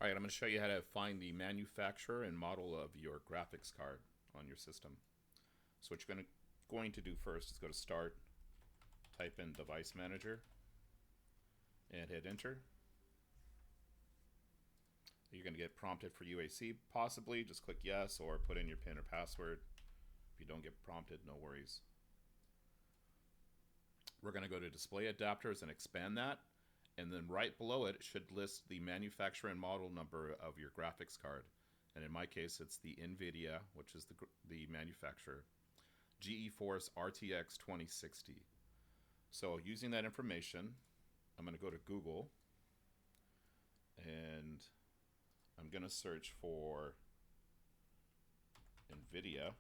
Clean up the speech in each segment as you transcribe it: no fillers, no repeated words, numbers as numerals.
All right, I'm going to show you how to find the manufacturer and model of your graphics card on your system. So what you're going to do first is go to Start, type in Device Manager, and hit Enter. You're going to get prompted for UAC, possibly. Just click Yes or put in your PIN or password. If you don't get prompted, no worries. We're going to go to Display Adapters and expand that. And then right below it, it should list the manufacturer and model number of your graphics card. And in my case, it's the NVIDIA, which is the manufacturer, GeForce RTX 2060. So using that information, I'm going to go to Google and I'm going to search for NVIDIA.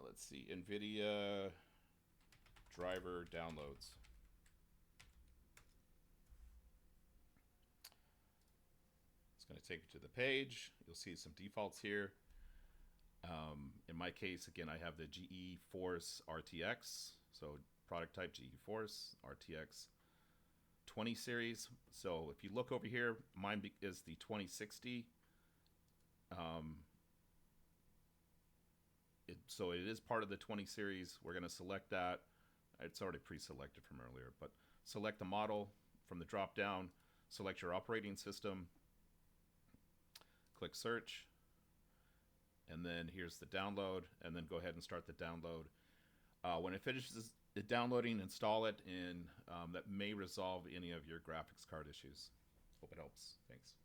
Let's see, NVIDIA driver downloads. It's going to take you to the page. You'll see some defaults here. In my case, again, I have the GeForce RTX. So product type GeForce RTX 20 series. So if you look over here, mine is the 2060. So it is part of the 20 series. We're going to select that. It's already pre-selected from earlier, but select the model from the drop down, select your operating system, click search, and then here's the download, and then go ahead and start the download. When it finishes the downloading, install it, and that may resolve any of your graphics card issues. Hope it helps. Thanks.